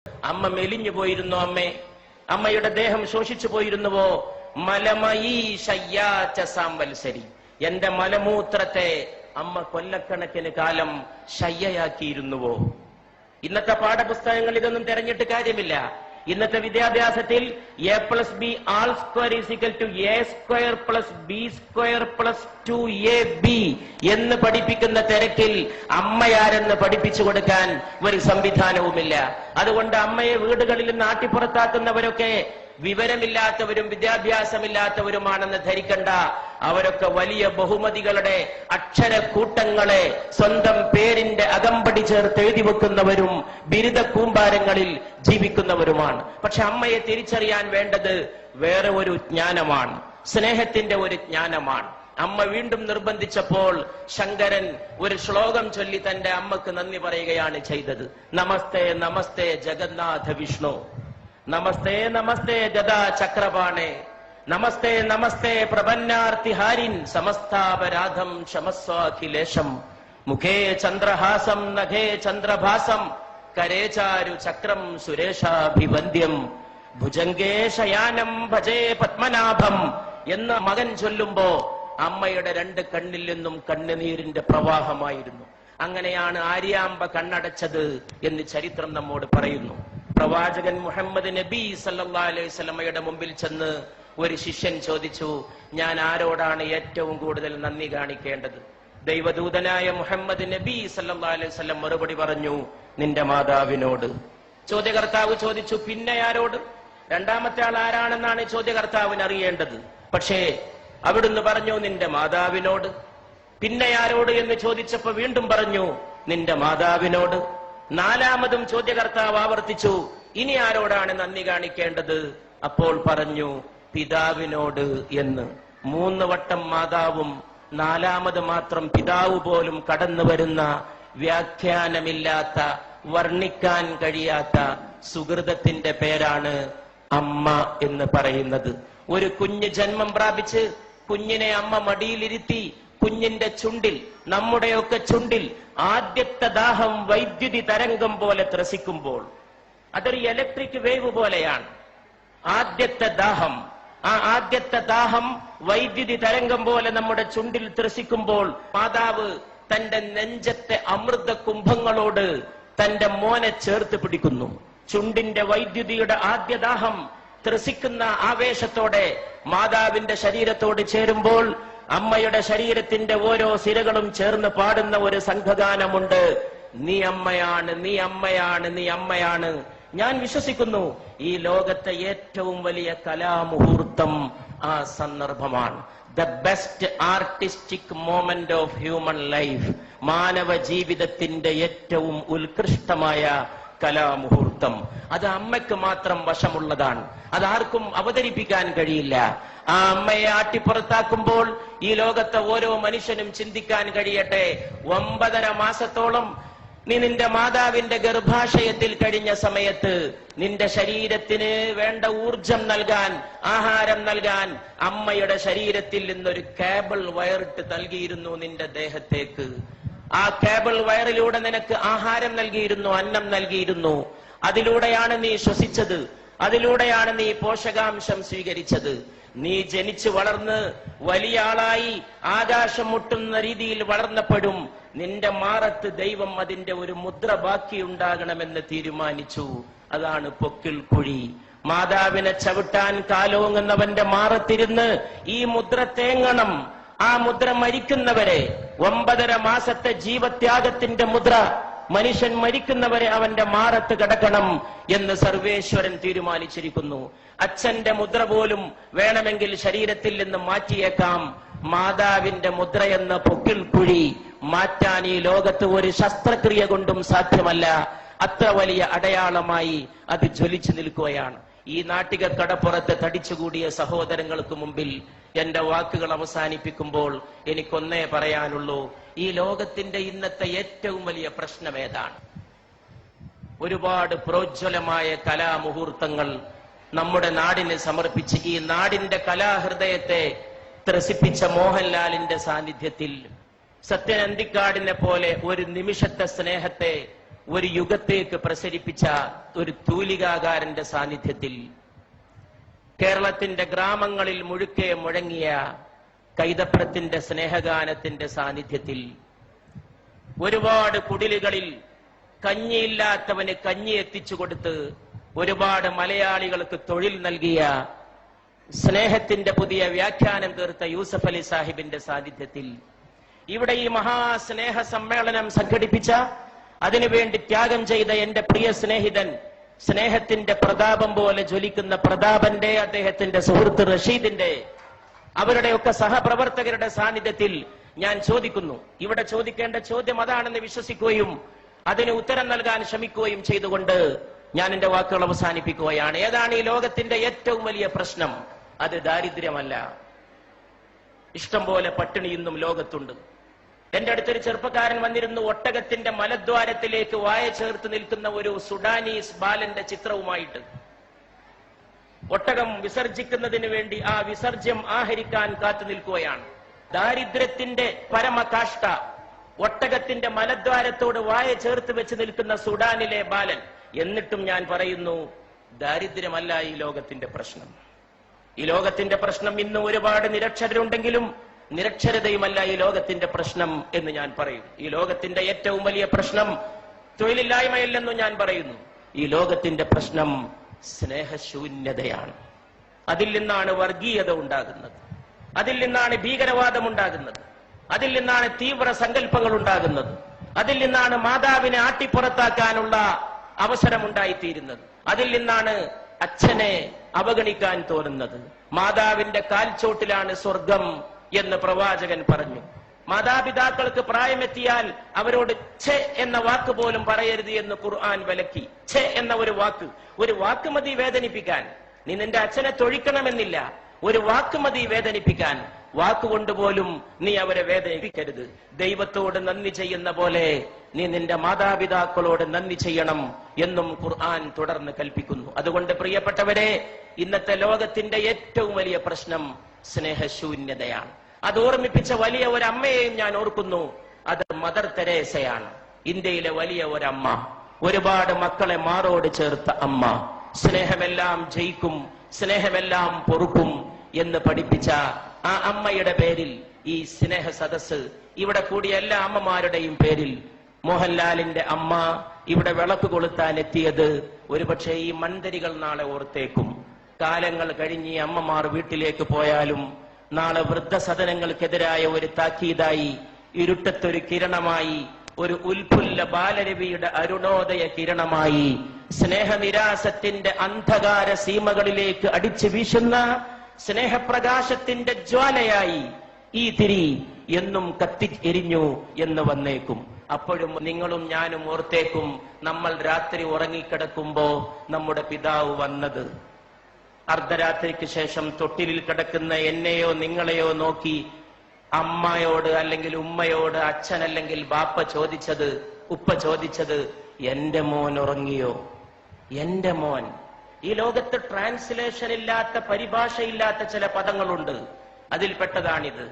അമ്മ മെലിഞ്ഞു പോയിരുന്നോ? അമ്മയുടെ ദേഹം ശോഷിച്ചു പോയിരുന്നുവോ? മലമയീ ശയ്യാച്ച സാംവത്സരി, എന്റെ മലമൂത്രത്തെ അമ്മ കൊല്ലക്കണക്കിന് കാലം ശയ്യയാക്കിയിരുന്നുവോ? ഇന്നത്തെ പാഠപുസ്തകങ്ങൾ ഇതൊന്നും തെരഞ്ഞിട്ട് കാര്യമില്ല. ഇന്നത്തെ വിദ്യാഭ്യാസത്തിൽ A+B all square is equal to A square plus B square plus 2AB എന്ന് പഠിപ്പിക്കുന്ന തിരക്കിൽ അമ്മയാരെന്ന് പഠിപ്പിച്ചു കൊടുക്കാൻ ഒരു സംവിധാനവുമില്ല. അതുകൊണ്ട് അമ്മയെ വീടുകളിൽ നിന്ന് ആട്ടിപ്പുറത്താക്കുന്നവരൊക്കെ വിവരമില്ലാത്തവരും വിദ്യാഭ്യാസമില്ലാത്തവരുമാണെന്ന് ധരിക്കണ്ട. അവരൊക്കെ വലിയ ബഹുമതികളുടെ അക്ഷരക്കൂട്ടങ്ങളെ സ്വന്തം പേരിന്റെ അകമ്പടി ചേർത്ത് എഴുതി വെക്കുന്നവരും ബിരുദ കൂമ്പാരങ്ങളിൽ ജീവിക്കുന്നവരുമാണ്. പക്ഷെ അമ്മയെ തിരിച്ചറിയാൻ വേണ്ടത് വേറെ ഒരു ജ്ഞാനമാണ്, സ്നേഹത്തിന്റെ ഒരു ജ്ഞാനമാണ്. അമ്മ വീണ്ടും നിർബന്ധിച്ചപ്പോൾ ശങ്കരൻ ഒരു ശ്ലോകം ചൊല്ലി തന്റെ അമ്മക്ക് നന്ദി പറയുകയാണ് ചെയ്തത്. നമസ്തേ നമസ്തേ ജഗന്നാഥ വിഷ്ണു, നമസ്തേ നമസ്തേ ഗദാ ചക്രപാണേ, നമസ്തേ നമസ്തേ പ്രപന്നാർത്തിഹാരിൻ, സമസ്താപരാധം ക്ഷമസ്വാഖിലേശം, മുഖേ ചന്ദ്രഹാസം നഖേ ചന്ദ്രഭാസം, കരേചാരു ചക്രം സുരേഷാഭിവന്ദ്യം, ഭുജംഗേ ശയാനം ഭജേ പത്മനാഭം എന്ന് മകൻ ചൊല്ലുമ്പോ അമ്മയുടെ രണ്ട് കണ്ണിൽ നിന്നും കണ്ണുനീരിന്റെ പ്രവാഹമായിരുന്നു. അങ്ങനെയാണ് ആര്യാമ്പ കണ്ണടച്ചത് എന്ന് ചരിത്രം നമ്മോട് പറയുന്നു. പ്രവാചകൻ മുഹമ്മദ് നബി സല്ലല്ലാഹു അലൈഹി വസല്ലമയുടെ മുമ്പിൽ ചെന്ന് ഒരു ശിഷ്യൻ ചോദിച്ചു, ഞാൻ ആരോടാണ് ഏറ്റവും കൂടുതൽ നന്ദി കാണിക്കേണ്ടത്? ദൈവദൂതനായ മുഹമ്മദ് നബി സല്ലല്ലാഹു അലൈഹി വസല്ലം മറുപടി പറഞ്ഞു, നിന്റെ മാതാവിനോട്. ചോദ്യകർത്താവ് ചോദിച്ചു, പിന്നെ ആരോട്? രണ്ടാമത്തെ ആൾ ആരാണെന്നാണ് ചോദ്യകർത്താവിന് അറിയേണ്ടത്. പക്ഷേ അവിടുന്ന് പറഞ്ഞു, നിന്റെ മാതാവിനോട്. പിന്നെ ആരോട് എന്ന് ചോദിച്ചപ്പോ വീണ്ടും പറഞ്ഞു, നിന്റെ മാതാവിനോട്. നാലാമതും ചോദ്യകർത്താവ് ആവർത്തിച്ചു, ഇനി ആരോടാണ് നന്ദി കാണിക്കേണ്ടത്? അപ്പോൾ പറഞ്ഞു, പിതാവിനോട് എന്ന്. 3 വട്ടം മാതാവും 4ാമത് മാത്രം പിതാവ് പോലും കടന്നു വരുന്ന വ്യാഖ്യാനമില്ലാത്ത, വർണ്ണിക്കാൻ കഴിയാത്ത സുഹൃതത്തിന്റെ പേരാണ് അമ്മ എന്ന് പറയുന്നത്. ഒരു കുഞ്ഞ് ജന്മം പ്രാപിച്ച് കുഞ്ഞിനെ അമ്മ മടിയിലിരുത്തി കുഞ്ഞിന്റെ ചുണ്ടിൽ, നമ്മുടെയൊക്കെ ചുണ്ടിൽ ആദ്യത്തെ ദാഹം വൈദ്യുതി തരംഗം പോലെ ത്രസിക്കുമ്പോൾ, അതൊരു ഇലക്ട്രിക് വേവ് പോലെയാണ്. ആദ്യത്തെ ദാഹം, ആ ആദ്യത്തെ ദാഹം വൈദ്യുതി തരംഗം പോലെ നമ്മുടെ ചുണ്ടിൽ ത്രസിക്കുമ്പോൾ മാതാവ് തന്റെ നെഞ്ചത്തെ അമൃത കുംഭങ്ങളോട് തന്റെ മോനെ ചേർത്ത് പിടിക്കുന്നു. ചുണ്ടിന്റെ വൈദ്യുതിയുടെ ആദ്യ ദാഹം ത്രസിക്കുന്ന ആവേശത്തോടെ മാതാവിന്റെ ശരീരത്തോട് ചേരുമ്പോൾ അമ്മയുടെ ശരീരത്തിന്റെ ഓരോ സിരകളും ചേർന്ന് പാടുന്ന ഒരു സംഘഗാനമുണ്ട്. നീ അമ്മയാണ്, നീ അമ്മയാണ്, നീ അമ്മയാണ്. ഞാൻ വിശ്വസിക്കുന്നു ഈ ലോകത്തെ ഏറ്റവും വലിയ കലാമുഹൂർത്തം ആ സന്ദർഭമാണ്. The best artistic moment of human life, മാനവ ജീവിതത്തിന്റെ ഏറ്റവും ഉത്കൃഷ്ടമായ കലാമുഹൂർത്തം. അത് അമ്മയ്ക്ക് മാത്രം വശമുള്ളതാണ്. അതാർക്കും അവതരിപ്പിക്കാൻ കഴിയില്ല. ആ അമ്മയെ ആട്ടിപ്പുറത്താക്കുമ്പോൾ ഈ ലോകത്തെ ഓരോ മനുഷ്യനും ചിന്തിക്കാൻ കഴിയട്ടെ, 9.5 മാസത്തോളം നീ നിന്റെ മാതാവിന്റെ ഗർഭാശയത്തിൽ കഴിഞ്ഞ സമയത്ത് നിന്റെ ശരീരത്തിന് വേണ്ട ഊർജം നൽകാൻ, ആഹാരം നൽകാൻ അമ്മയുടെ ശരീരത്തിൽ നിന്നൊരു കേബിൾ വയറിട്ട് നൽകിയിരുന്നു നിന്റെ ദേഹത്തേക്ക്. ആ കേബിൾ വയറിലൂടെ നിനക്ക് ആഹാരം നൽകിയിരുന്നു, അന്നം നൽകിയിരുന്നു. അതിലൂടെയാണ് നീ ശ്വസിച്ചത്, അതിലൂടെയാണ് നീ പോഷകാംശം സ്വീകരിച്ചത്. നീ ജനിച്ചു വളർന്ന് വലിയ ആളായി ആകാശം മുട്ടുന്ന രീതിയിൽ വളർന്നപ്പോഴും നിന്റെ മാറത്ത് ദൈവം അതിന്റെ ഒരു മുദ്ര ബാക്കിയുണ്ടാകണമെന്ന് തീരുമാനിച്ചു. അതാണ് പൊക്കിൾ കുഴി. മാതാവിനെ ചവിട്ടാൻ കാലോങ്ങുന്നവന്റെ മാറത്തിരുന്ന് ഈ മുദ്ര തേങ്ങണം. ആ മുദ്ര മരിക്കുന്നവരെ, 9.5 മാസത്തെ ജീവത്യാഗത്തിന്റെ മുദ്ര, മനുഷ്യൻ മരിക്കുന്നവരെ അവന്റെ മാറത്ത് കിടക്കണം എന്ന് സർവേശ്വരൻ തീരുമാനിച്ചിരിക്കുന്നു. അച്ഛന്റെ മുദ്ര പോലും വേണമെങ്കിൽ ശരീരത്തിൽ നിന്ന് മാറ്റിയേക്കാം. മാതാവിന്റെ മുദ്രയെന്ന പൊക്കിൾ കുഴി മാറ്റാൻ ഈ ലോകത്ത് ഒരു ശസ്ത്രക്രിയ കൊണ്ടും സാധ്യമല്ല. അത്ര വലിയ അടയാളമായി അത് ജ്വലിച്ചു നിൽക്കുകയാണ്. ഈ നാട്ടിക കടപ്പുറത്ത് തടിച്ചുകൂടിയ സഹോദരങ്ങൾക്ക് മുമ്പിൽ എന്റെ വാക്കുകൾ അവസാനിപ്പിക്കുമ്പോൾ എനിക്കൊന്നേ പറയാനുള്ളൂ. ഈ ലോകത്തിന്റെ ഇന്നത്തെ ഏറ്റവും വലിയ പ്രശ്നം ഏതാണ്? ഒരുപാട് പ്രോജ്വലമായ കലാമുഹൂർത്തങ്ങൾ നമ്മുടെ നാടിന് സമർപ്പിച്ച് ഈ നാടിന്റെ കലാഹൃദയത്തെ ത്രസിപ്പിച്ച മോഹൻലാലിന്റെ സാന്നിധ്യത്തിൽ, സത്യൻ അന്തിക്കാടിനെ പോലെ ഒരു നിമിഷത്തെ സ്നേഹത്തെ ഒരു യുഗത്തേക്ക് പ്രസരിപ്പിച്ച ഒരു തൂലികാകാരന്റെ സാന്നിധ്യത്തിൽ, കേരളത്തിന്റെ ഗ്രാമങ്ങളിൽ മുഴുക്കെ മുഴങ്ങിയ കൈതപ്രത്തിന്റെ സ്നേഹഗാനത്തിന്റെ സാന്നിധ്യത്തിൽ, ഒരുപാട് കുടിലുകളിൽ കഞ്ഞിയില്ലാത്തവന് കഞ്ഞി എത്തിച്ചു കൊടുത്ത് ഒരുപാട് മലയാളികൾക്ക് തൊഴിൽ നൽകിയ, സ്നേഹത്തിന്റെ പുതിയ വ്യാഖ്യാനം തീർത്ത യൂസഫ് അലി സാഹിബിന്റെ സാന്നിധ്യത്തിൽ, ഇവിടെ ഈ മഹാസ്നേഹ സമ്മേളനം സംഘടിപ്പിച്ച, അതിനുവേണ്ടി ത്യാഗം ചെയ്ത എന്റെ പ്രിയ സ്നേഹിതൻ, സ്നേഹത്തിന്റെ പ്രതാപം പോലെ ജ്വലിക്കുന്ന പ്രതാപന്റെ, അദ്ദേഹത്തിന്റെ സുഹൃത്ത് റഷീദിന്റെ, അവരുടെയൊക്കെ സഹപ്രവർത്തകരുടെ സാന്നിധ്യത്തിൽ ഞാൻ ചോദിക്കുന്നു. ഇവിടെ ചോദിക്കേണ്ട ചോദ്യം അതാണെന്ന് വിശ്വസിക്കുകയും അതിന് ഉത്തരം നൽകാൻ ശ്രമിക്കുകയും ചെയ്തുകൊണ്ട് ഞാൻ എന്റെ വാക്കുകൾ അവസാനിപ്പിക്കുകയാണ്. ഏതാണ് ഈ ലോകത്തിന്റെ ഏറ്റവും വലിയ പ്രശ്നം? അത് ദാരിദ്ര്യമല്ല. ഇഷ്ടം പോലെ പട്ടിണി ഇന്നും ലോകത്തുണ്ട്. എന്റെ അടുത്തൊരു ചെറുപ്പക്കാരൻ വന്നിരുന്നു, ഒട്ടകത്തിന്റെ മലദ്വാരത്തിലേക്ക് വായ ചേർത്ത് നിൽക്കുന്ന ഒരു സുഡാനീസ് ബാലന്റെ ചിത്രവുമായിട്ട്. ഒട്ടകം വിസർജിക്കുന്നതിന് വേണ്ടി ആ വിസർജ്യം ആഹരിക്കാൻ കാത്തു നിൽക്കുകയാണ്. ദാരിദ്ര്യത്തിന്റെ പരമകാഷ്ഠ, ഒട്ടകത്തിന്റെ മലദ്വാരത്തോട് വായ ചേർത്ത് വെച്ച് നിൽക്കുന്ന സുഡാനിലെ ബാലൻ. എന്നിട്ടും ഞാൻ പറയുന്നു, ദാരിദ്ര്യമല്ല ഈ ലോകത്തിന്റെ പ്രശ്നം. ഈ ലോകത്തിന്റെ പ്രശ്നം ഇന്ന് ഒരുപാട് നിരക്ഷരരുണ്ടെങ്കിലും നിരക്ഷരതയുമല്ല ഈ ലോകത്തിന്റെ പ്രശ്നം എന്ന് ഞാൻ പറയും. ഈ ലോകത്തിന്റെ ഏറ്റവും വലിയ പ്രശ്നം തൊഴിലില്ലായ്മയല്ലെന്നും ഞാൻ പറയുന്നു. ഈ ലോകത്തിന്റെ പ്രശ്നം സ്നേഹശൂന്യതയാണ്. അതിൽ നിന്നാണ് വർഗീയത ഉണ്ടാകുന്നത്, അതിൽ നിന്നാണ് ഭീകരവാദം ഉണ്ടാകുന്നത്, അതിൽ നിന്നാണ് തീവ്ര സങ്കല്പങ്ങൾ ഉണ്ടാകുന്നത്, അതിൽ നിന്നാണ് മാതാവിനെ ആട്ടിപ്പുറത്താക്കാനുള്ള അവസരമുണ്ടായിത്തീരുന്നത്, അതിൽ നിന്നാണ് അച്ഛനെ അവഗണിക്കാൻ തോന്നുന്നത്. മാതാവിന്റെ കാൽച്ചോട്ടിലാണ് സ്വർഗം എന്ന് പ്രവാചകൻ പറഞ്ഞു. മാതാപിതാക്കൾക്ക് പ്രായമെത്തിയാൽ അവരോട് ഛെ എന്ന വാക്ക് പോലും പറയരുത് എന്ന് ഖുർആൻ വിലക്കി. ഛെ എന്ന ഒരു വാക്ക് മതി വേദനിപ്പിക്കാൻ. നീ നിന്റെ അച്ഛനെ തൊഴിക്കണമെന്നില്ല, ഒരു വാക്ക് മതി വേദനിപ്പിക്കാൻ. വാക്കുകൊണ്ടുപോലും നീ അവരെ വേദനിപ്പിക്കരുത്. ദൈവത്തോട് നന്ദി ചെയ്യുന്ന പോലെ നീ നിന്റെ മാതാപിതാക്കളോട് നന്ദി ചെയ്യണം എന്നും ഖുർആൻ തുടർന്ന് കൽപ്പിക്കുന്നു. അതുകൊണ്ട് പ്രിയപ്പെട്ടവരെ, ഇന്നത്തെ ലോകത്തിന്റെ ഏറ്റവും വലിയ പ്രശ്നം സ്നേഹശൂന്യതയാണ്. അത് ഓർമ്മിപ്പിച്ച വലിയ ഒരു അമ്മയെയും ഞാൻ ഓർക്കുന്നു. അത് മദർ തെരേസയാണ്. ഇന്ത്യയിലെ വലിയ ഒരമ്മ, ഒരുപാട് മക്കളെ മാറോട് ചേർത്ത അമ്മ. സ്നേഹമെല്ലാം ജയിക്കും, സ്നേഹമെല്ലാം പൊറുക്കും എന്ന് പഠിപ്പിച്ച ആ അമ്മയുടെ പേരിൽ ഈ സ്നേഹ സദസ്, ഇവിടെ കൂടിയ എല്ലാ അമ്മമാരുടെയും പേരിൽ, മോഹൻലാലിന്റെ അമ്മ ഇവിടെ വിളക്ക് കൊളുത്താൻ എത്തിയത് ഒരുപക്ഷെ ഈ മൺതരികൾ നാളെ ഓർത്തേക്കും. കാലങ്ങൾ കഴിഞ്ഞ് ഈ അമ്മമാർ വീട്ടിലേക്ക് പോയാലും നാളെ വൃദ്ധസദനങ്ങൾക്കെതിരായ ഒരു താക്കീതായി, ഇരുട്ടത്തൊരു കിരണമായി, ഒരു ഉൽഫുല്ല ബാലരവിയുടെ അരുണോദയ കിരണമായി, സ്നേഹനിരാസത്തിന്റെ അന്ധകാര സീമകളിലേക്ക് അടിച്ചു വീശുന്ന സ്നേഹപ്രകാശത്തിന്റെ ജ്വാലയായി ഈ തിരി എന്നും കത്തി എരിഞ്ഞു എന്ന് വന്നേക്കും. അപ്പോഴും നിങ്ങളും ഞാനും ഓർത്തേക്കും, നമ്മൾ രാത്രി ഉറങ്ങിക്കിടക്കുമ്പോ നമ്മുടെ പിതാവ് വന്നത്. അർദ്ധരാത്രിക്ക് ശേഷം തൊട്ടിലിൽ കിടക്കുന്ന എന്നെയോ നിങ്ങളെയോ നോക്കി അമ്മയോട് അല്ലെങ്കിൽ ഉമ്മയോട്, അച്ഛൻ അല്ലെങ്കിൽ ബാപ്പ ചോദിച്ചത്, ഉപ്പ ചോദിച്ചത്, എന്റെ മോൻ ഉറങ്ങിയോ? എന്റെ മോൻ. ഈ ലോകത്ത് ട്രാൻസ്ലേഷൻ ഇല്ലാത്ത, പരിഭാഷയില്ലാത്ത ചില പദങ്ങളുണ്ട്, അതിൽപ്പെട്ടതാണിത്.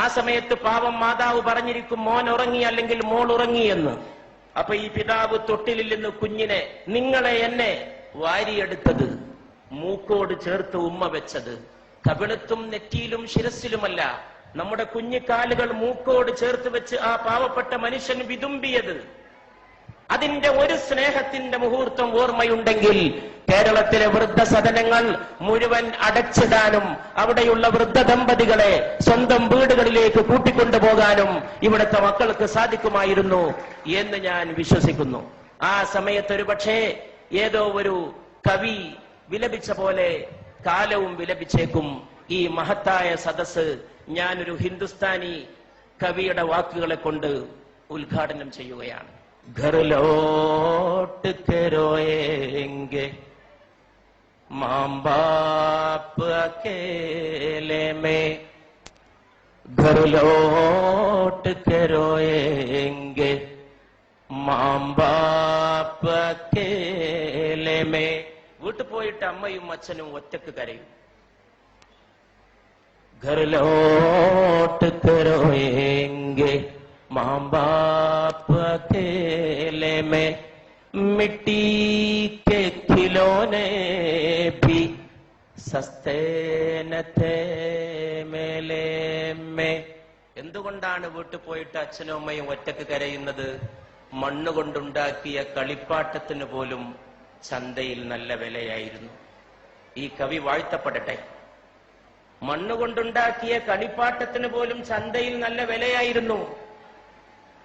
ആ സമയത്ത് പാവം മാതാവ് പറഞ്ഞിരിക്കും, മോൻ ഉറങ്ങി അല്ലെങ്കിൽ മോൾ ഉറങ്ങി എന്ന്. അപ്പൊ ഈ പിതാവ് തൊട്ടിലിൽ നിന്ന് കുഞ്ഞിനെ, നിങ്ങളെ എന്നെ വാരിയെടുത്തത്, മൂക്കോട് ചേർത്ത് ഉമ്മ വെച്ചത്, കവിളത്തും നെറ്റിയിലും ശിരസിലുമല്ല, നമ്മുടെ കുഞ്ഞിക്കാലുകൾ മൂക്കോട് ചേർത്ത് വെച്ച് ആ പാവപ്പെട്ട മനുഷ്യൻ വിതുമ്പിയത്. അതിന്റെ ഒരു സ്നേഹത്തിന്റെ മുഹൂർത്തം ഓർമ്മയുണ്ടെങ്കിൽ കേരളത്തിലെ വൃദ്ധസദനങ്ങൾ മുഴുവൻ അടച്ചിടാനും അവിടെയുള്ള വൃദ്ധ ദമ്പതികളെ സ്വന്തം വീടുകളിലേക്ക് കൂട്ടിക്കൊണ്ടുപോകാനും ഇവിടുത്തെ മക്കൾക്ക് സാധിക്കുമായിരുന്നു എന്ന് ഞാൻ വിശ്വസിക്കുന്നു. ആ സമയത്ത് ഒരു പക്ഷേ ഏതോ ഒരു കവി വിലപിച്ച പോലെ കാലവും വിലപിച്ചേക്കും. ഈ മഹത്തായ സദസ് ഞാനൊരു ഹിന്ദുസ്ഥാനി കവിയുടെ വാക്കുകളെ കൊണ്ട് ഉദ്ഘാടനം ചെയ്യുകയാണ്. घर लौट के रोएंगे माँ बाप अकेले में, घर लौट के रोएंगे माँ बाप अकेले में. വീട്ടു പോയിട്ട് അമ്മയും അച്ഛനും ഒറ്റക്ക് കരയും. घर लौट के रोएंगे माँ बाप अकेले में, मिट्टी के खिलौने भी സസ്തേ ന ഥേ മേലേ മേ. എന്തുകൊണ്ടാണ് വീട്ടിൽ പോയിട്ട് അച്ഛനും അമ്മയും ഒറ്റക്ക് കരയുന്നത്? മണ്ണുകൊണ്ടുണ്ടാക്കിയ കളിപ്പാട്ടത്തിന് പോലും ചന്തയിൽ നല്ല വിലയായിരുന്നു. ഈ കവി വാഴ്ത്തപ്പെടട്ടെ. മണ്ണുകൊണ്ടുണ്ടാക്കിയ കളിപ്പാട്ടത്തിന് പോലും ചന്തയിൽ നല്ല വിലയായിരുന്നു.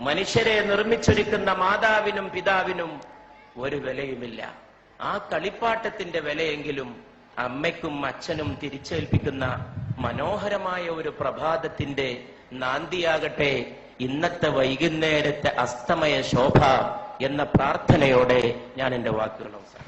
മനുഷ്യരെ നിർമ്മിച്ചൊരുക്കുന്ന മാതാവിനും പിതാവിനും ഒരു വിലയുമില്ല. ആ കളിപ്പാട്ടത്തിന്റെ വിലയെങ്കിലും അമ്മയ്ക്കും അച്ഛനും തിരിച്ചേൽപ്പിക്കുന്ന മനോഹരമായ ഒരു പ്രഭാതത്തിന്റെ നാന്ദിയാകട്ടെ ഇന്നത്തെ വൈകുന്നേരത്തെ അസ്തമയ ശോഭ എന്ന പ്രാർത്ഥനയോടെ ഞാൻ എന്റെ വാക്കുകൾ അവസാനിപ്പിക്കുന്നു.